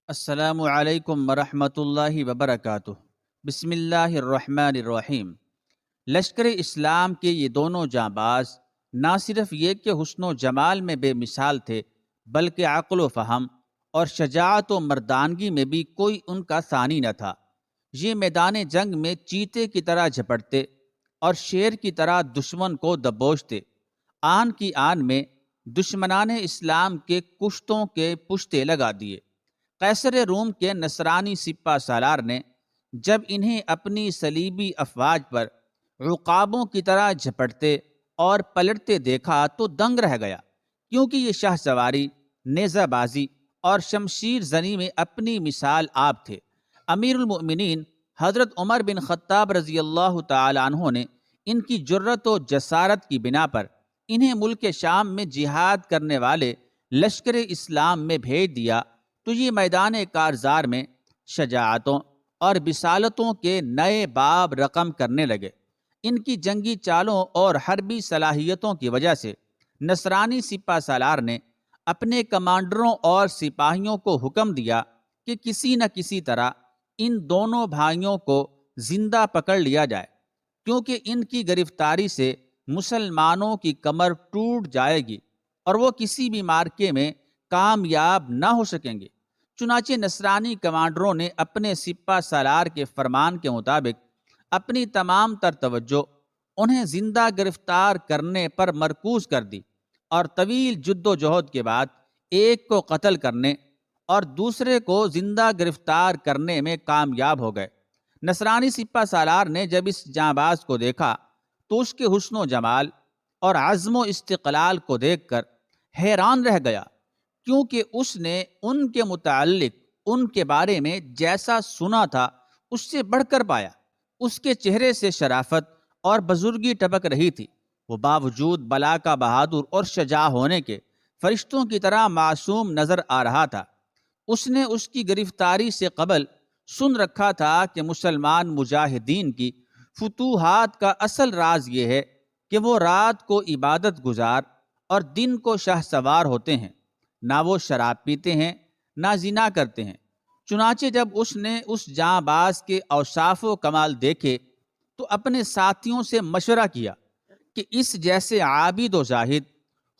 السلام علیکم ورحمۃ اللہ وبرکاتہ۔ بسم اللہ الرحمن الرحیم۔ لشکر اسلام کے یہ دونوں جانباز نہ صرف یہ کہ حسن و جمال میں بے مثال تھے، بلکہ عقل و فہم اور شجاعت و مردانگی میں بھی کوئی ان کا ثانی نہ تھا۔ یہ میدان جنگ میں چیتے کی طرح جھپٹتے اور شیر کی طرح دشمن کو دبوچتے، آن کی آن میں دشمنان اسلام کے کشتوں کے پشتے لگا دیے۔ قیصر روم کے نصرانی سپہ سالار نے جب انہیں اپنی صلیبی افواج پر عقابوں کی طرح جھپٹتے اور پلٹتے دیکھا تو دنگ رہ گیا، کیونکہ یہ شاہ سواری، نیزہ بازی اور شمشیر زنی میں اپنی مثال آپ تھے۔ امیر المؤمنین حضرت عمر بن خطاب رضی اللہ تعالی عنہ نے ان کی جرت و جسارت کی بنا پر انہیں ملک شام میں جہاد کرنے والے لشکر اسلام میں بھیج دیا تو یہ میدان کارزار میں شجاعتوں اور بصالتوں کے نئے باب رقم کرنے لگے۔ ان کی جنگی چالوں اور حربی صلاحیتوں کی وجہ سے نصرانی سپہ سالار نے اپنے کمانڈروں اور سپاہیوں کو حکم دیا کہ کسی نہ کسی طرح ان دونوں بھائیوں کو زندہ پکڑ لیا جائے، کیونکہ ان کی گرفتاری سے مسلمانوں کی کمر ٹوٹ جائے گی اور وہ کسی بھی مارکے میں کامیاب نہ ہو سکیں گے۔ چنانچہ نصرانی کمانڈروں نے اپنے سپہ سالار کے فرمان کے مطابق اپنی تمام تر توجہ انہیں زندہ گرفتار کرنے پر مرکوز کر دی، اور طویل جد و جہد کے بعد ایک کو قتل کرنے اور دوسرے کو زندہ گرفتار کرنے میں کامیاب ہو گئے۔ نصرانی سپہ سالار نے جب اس جانباز کو دیکھا تو اس کے حسن و جمال اور عزم و استقلال کو دیکھ کر حیران رہ گیا، کیونکہ اس نے ان کے متعلق ان کے بارے میں جیسا سنا تھا اس سے بڑھ کر پایا۔ اس کے چہرے سے شرافت اور بزرگی ٹپک رہی تھی۔ وہ باوجود بلا کا بہادر اور شجاع ہونے کے فرشتوں کی طرح معصوم نظر آ رہا تھا۔ اس نے اس کی گرفتاری سے قبل سن رکھا تھا کہ مسلمان مجاہدین کی فتوحات کا اصل راز یہ ہے کہ وہ رات کو عبادت گزار اور دن کو شاہ سوار ہوتے ہیں، نہ وہ شراب پیتے ہیں نہ زنا کرتے ہیں۔ چنانچہ جب اس نے اس جاں باز کے اوصاف و کمال دیکھے تو اپنے ساتھیوں سے مشورہ کیا کہ اس جیسے عابد و زاہد،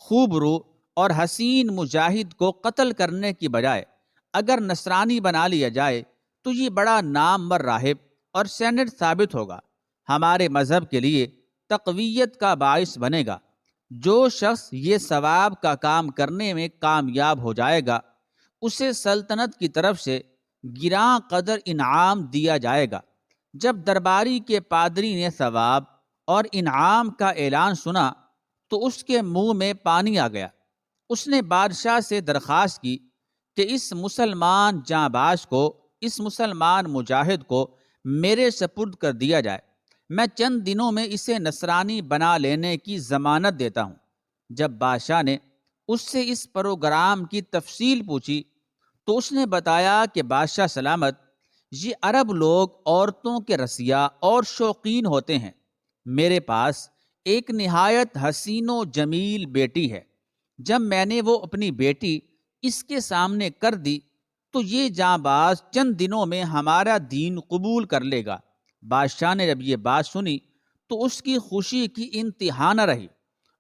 خوب رو اور حسین مجاہد کو قتل کرنے کی بجائے اگر نصرانی بنا لیا جائے تو یہ بڑا نامور راہب اور سینٹ ثابت ہوگا، ہمارے مذہب کے لیے تقویت کا باعث بنے گا۔ جو شخص یہ ثواب کا کام کرنے میں کامیاب ہو جائے گا اسے سلطنت کی طرف سے گراں قدر انعام دیا جائے گا۔ جب درباری کے پادری نے ثواب اور انعام کا اعلان سنا تو اس کے منہ میں پانی آ گیا۔ اس نے بادشاہ سے درخواست کی کہ اس مسلمان جانباز کو، اس مسلمان مجاہد کو میرے سپرد کر دیا جائے، میں چند دنوں میں اسے نصرانی بنا لینے کی ضمانت دیتا ہوں۔ جب بادشاہ نے اس سے اس پروگرام کی تفصیل پوچھی تو اس نے بتایا کہ بادشاہ سلامت، یہ عرب لوگ عورتوں کے رسیہ اور شوقین ہوتے ہیں۔ میرے پاس ایک نہایت حسین و جمیل بیٹی ہے۔ جب میں نے وہ اپنی بیٹی اس کے سامنے کر دی تو یہ جانباز چند دنوں میں ہمارا دین قبول کر لے گا۔ بادشاہ نے جب یہ بات سنی تو اس کی خوشی کی انتہا نہ رہی،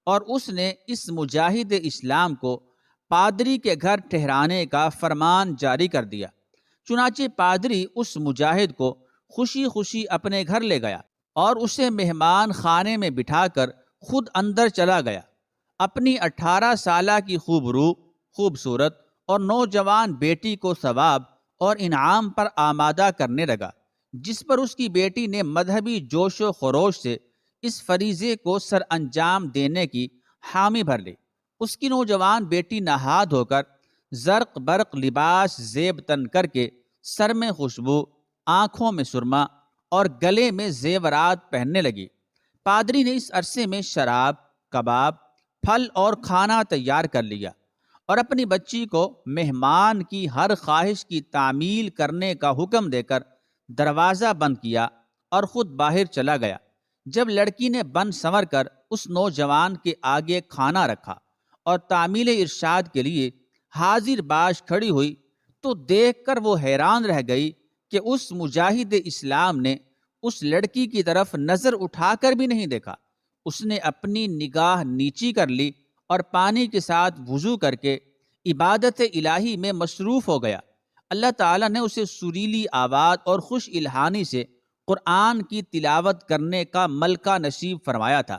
اور اس نے اس مجاہد اسلام کو پادری کے گھر ٹھہرانے کا فرمان جاری کر دیا۔ چنانچہ پادری اس مجاہد کو خوشی خوشی اپنے گھر لے گیا اور اسے مہمان خانے میں بٹھا کر خود اندر چلا گیا۔ اپنی 18 سالہ کی خوبصورت اور نوجوان بیٹی کو ثواب اور انعام پر آمادہ کرنے لگا، جس پر اس کی بیٹی نے مذہبی جوش و خروش سے اس فریضے کو سر انجام دینے کی حامی بھر لی۔ اس کی نوجوان بیٹی نہا دھو کر زرق برق لباس زیب تن کر کے سر میں خوشبو، آنکھوں میں سرما اور گلے میں زیورات پہننے لگی۔ پادری نے اس عرصے میں شراب، کباب، پھل اور کھانا تیار کر لیا اور اپنی بچی کو مہمان کی ہر خواہش کی تعمیل کرنے کا حکم دے کر دروازہ بند کیا اور خود باہر چلا گیا۔ جب لڑکی نے بن سنور کر اس نوجوان کے آگے کھانا رکھا اور تعمیل ارشاد کے لیے حاضر باش کھڑی ہوئی تو دیکھ کر وہ حیران رہ گئی کہ اس مجاہد اسلام نے اس لڑکی کی طرف نظر اٹھا کر بھی نہیں دیکھا۔ اس نے اپنی نگاہ نیچی کر لی اور پانی کے ساتھ وضو کر کے عبادت الہی میں مصروف ہو گیا۔ اللہ تعالیٰ نے اسے سریلی آواز اور خوش الہانی سے قرآن کی تلاوت کرنے کا ملکہ نصیب فرمایا تھا۔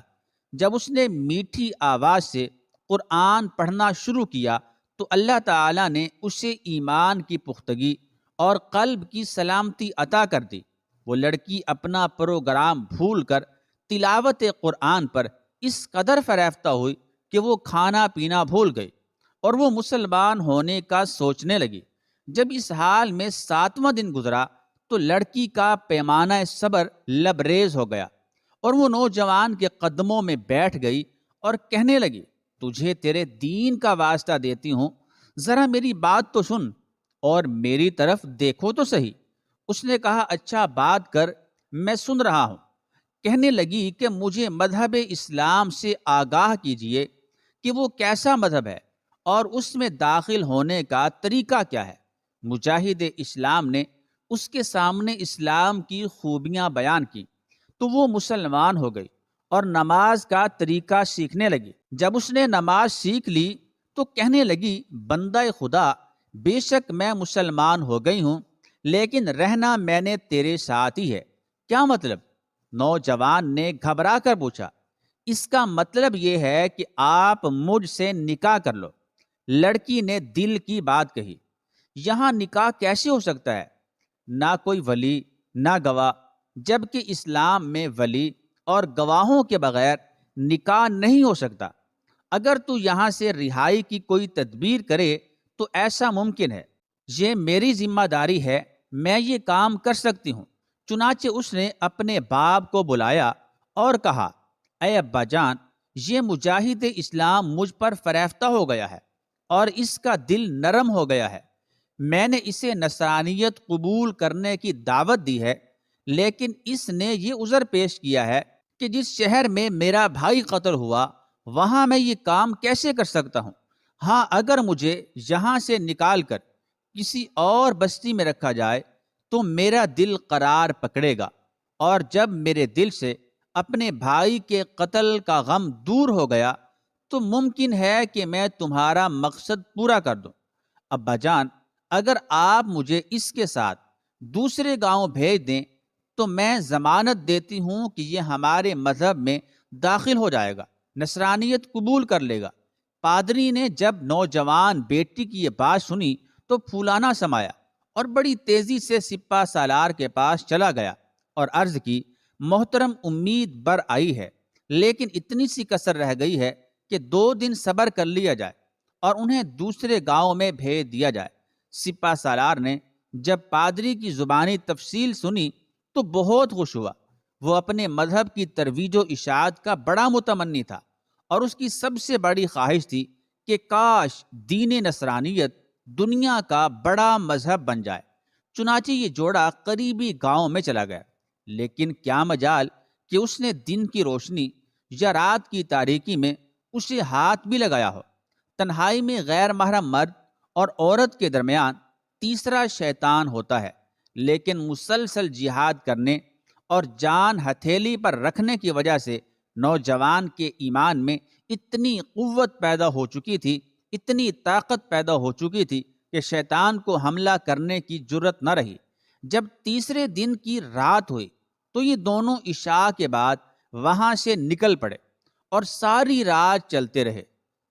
جب اس نے میٹھی آواز سے قرآن پڑھنا شروع کیا تو اللہ تعالیٰ نے اسے ایمان کی پختگی اور قلب کی سلامتی عطا کر دی۔ وہ لڑکی اپنا پروگرام بھول کر تلاوت قرآن پر اس قدر فریفتہ ہوئی کہ وہ کھانا پینا بھول گئی اور وہ مسلمان ہونے کا سوچنے لگی۔ جب اس حال میں 7واں دن گزرا تو لڑکی کا پیمانہ صبر لبریز ہو گیا اور وہ نوجوان کے قدموں میں بیٹھ گئی اور کہنے لگی، تجھے تیرے دین کا واسطہ دیتی ہوں، ذرا میری بات تو سن اور میری طرف دیکھو تو صحیح۔ اس نے کہا، اچھا بات کر، میں سن رہا ہوں۔ کہنے لگی کہ مجھے مذہب اسلام سے آگاہ کیجئے کہ وہ کیسا مذہب ہے اور اس میں داخل ہونے کا طریقہ کیا ہے۔ مجاہد اسلام نے اس کے سامنے اسلام کی خوبیاں بیان کی تو وہ مسلمان ہو گئی اور نماز کا طریقہ سیکھنے لگی۔ جب اس نے نماز سیکھ لی تو کہنے لگی، بندہ خدا، بے شک میں مسلمان ہو گئی ہوں، لیکن رہنا میں نے تیرے ساتھ ہی ہے۔ کیا مطلب؟ نوجوان نے گھبرا کر پوچھا۔ اس کا مطلب یہ ہے کہ آپ مجھ سے نکاح کر لو۔ لڑکی نے دل کی بات کہی، یہاں نکاح کیسے ہو سکتا ہے؟ نہ کوئی ولی نہ گواہ، جبکہ اسلام میں ولی اور گواہوں کے بغیر نکاح نہیں ہو سکتا۔ اگر تو یہاں سے رہائی کی کوئی تدبیر کرے تو ایسا ممکن ہے، یہ میری ذمہ داری ہے، میں یہ کام کر سکتی ہوں۔ چنانچہ اس نے اپنے باپ کو بلایا اور کہا، اے ابا جان، یہ مجاہد اسلام مجھ پر فریفتہ ہو گیا ہے اور اس کا دل نرم ہو گیا ہے۔ میں نے اسے نصرانیت قبول کرنے کی دعوت دی ہے، لیکن اس نے یہ عذر پیش کیا ہے کہ جس شہر میں میرا بھائی قتل ہوا وہاں میں یہ کام کیسے کر سکتا ہوں؟ ہاں، اگر مجھے یہاں سے نکال کر کسی اور بستی میں رکھا جائے تو میرا دل قرار پکڑے گا، اور جب میرے دل سے اپنے بھائی کے قتل کا غم دور ہو گیا تو ممکن ہے کہ میں تمہارا مقصد پورا کر دوں۔ ابا جان، اگر آپ مجھے اس کے ساتھ دوسرے گاؤں بھیج دیں تو میں ضمانت دیتی ہوں کہ یہ ہمارے مذہب میں داخل ہو جائے گا، نصرانیت قبول کر لے گا۔ پادری نے جب نوجوان بیٹی کی یہ بات سنی تو پھولانا سمایا اور بڑی تیزی سے سپہ سالار کے پاس چلا گیا اور عرض کی، محترم، امید بر آئی ہے، لیکن اتنی سی کسر رہ گئی ہے کہ 2 دن صبر کر لیا جائے اور انہیں دوسرے گاؤں میں بھیج دیا جائے۔ سپہ سالار نے جب پادری کی زبانی تفصیل سنی تو بہت خوش ہوا۔ وہ اپنے مذہب کی ترویج و اشاعت کا بڑا متمنی تھا اور اس کی سب سے بڑی خواہش تھی کہ کاش دین نصرانیت دنیا کا بڑا مذہب بن جائے۔ چنانچہ یہ جوڑا قریبی گاؤں میں چلا گیا، لیکن کیا مجال کہ اس نے دن کی روشنی یا رات کی تاریکی میں اسے ہاتھ بھی لگایا ہو۔ تنہائی میں غیر محرم مرد اور عورت کے درمیان تیسرا شیطان ہوتا ہے، لیکن مسلسل جہاد کرنے اور جان ہتھیلی پر رکھنے کی وجہ سے نوجوان کے ایمان میں اتنی قوت پیدا ہو چکی تھی، اتنی طاقت پیدا ہو چکی تھی کہ شیطان کو حملہ کرنے کی جرت نہ رہی۔ جب تیسرے دن کی رات ہوئی تو یہ دونوں عشاء کے بعد وہاں سے نکل پڑے اور ساری رات چلتے رہے۔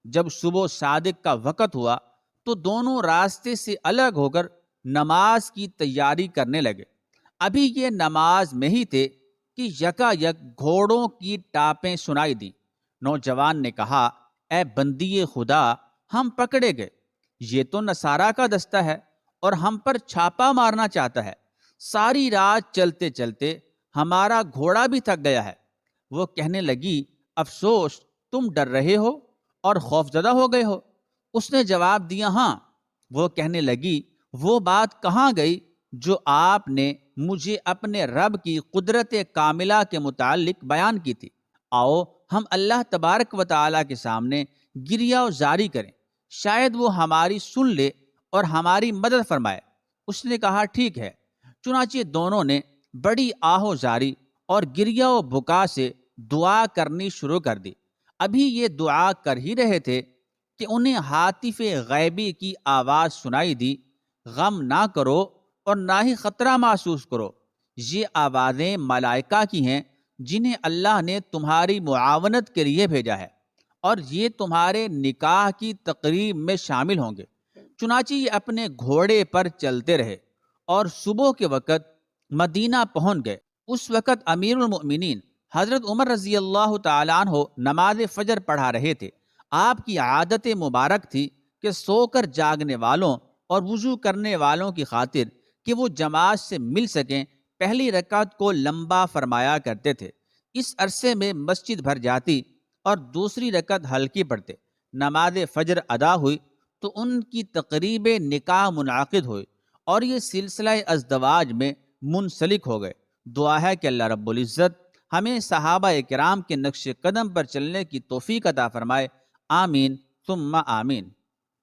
جب صبح صادق کا وقت ہوا تو دونوں راستے سے الگ ہو کر نماز کی تیاری کرنے لگے۔ ابھی یہ نماز میں ہی تھے کہ یکا یک گھوڑوں کی ٹاپیں سنائی دی۔ نوجوان نے کہا، اے بندی خدا، ہم پکڑے گئے، یہ تو نصارہ کا دستہ ہے اور ہم پر چھاپا مارنا چاہتا ہے۔ ساری رات چلتے چلتے ہمارا گھوڑا بھی تھک گیا ہے۔ وہ کہنے لگی، افسوس، تم ڈر رہے ہو اور خوفزدہ ہو گئے ہو۔ اس نے جواب دیا، ہاں۔ وہ کہنے لگی، وہ بات کہاں گئی جو آپ نے مجھے اپنے رب کی قدرت کاملہ کے متعلق بیان کی تھی؟ آؤ ہم اللہ تبارک و تعالیٰ کے سامنے گریہ و زاری کریں، شاید وہ ہماری سن لے اور ہماری مدد فرمائے۔ اس نے کہا ٹھیک ہے۔ چنانچہ دونوں نے بڑی آہو زاری اور گریہ و بکا سے دعا کرنی شروع کر دی۔ ابھی یہ دعا کر ہی رہے تھے کہ انہیں ہاتف غیبی کی آواز سنائی دی، غم نہ کرو اور نہ ہی خطرہ محسوس کرو، یہ آوازیں ملائکہ کی ہیں جنہیں اللہ نے تمہاری معاونت کے لیے بھیجا ہے، اور یہ تمہارے نکاح کی تقریب میں شامل ہوں گے۔ چنانچہ یہ اپنے گھوڑے پر چلتے رہے اور صبح کے وقت مدینہ پہنچ گئے۔ اس وقت امیر المؤمنین حضرت عمر رضی اللہ تعالیٰ عنہ نماز فجر پڑھا رہے تھے۔ آپ کی عادت مبارک تھی کہ سو کر جاگنے والوں اور وضو کرنے والوں کی خاطر کہ وہ جماعت سے مل سکیں پہلی رکعت کو لمبا فرمایا کرتے تھے۔ اس عرصے میں مسجد بھر جاتی اور دوسری رکعت ہلکی پڑھتے۔ نماز فجر ادا ہوئی تو ان کی تقریب نکاح منعقد ہوئی اور یہ سلسلہ ازدواج میں منسلک ہو گئے۔ دعا ہے کہ اللہ رب العزت ہمیں صحابہ کرام کے نقش قدم پر چلنے کی توفیق عطا فرمائے۔ آمین ثم آمین۔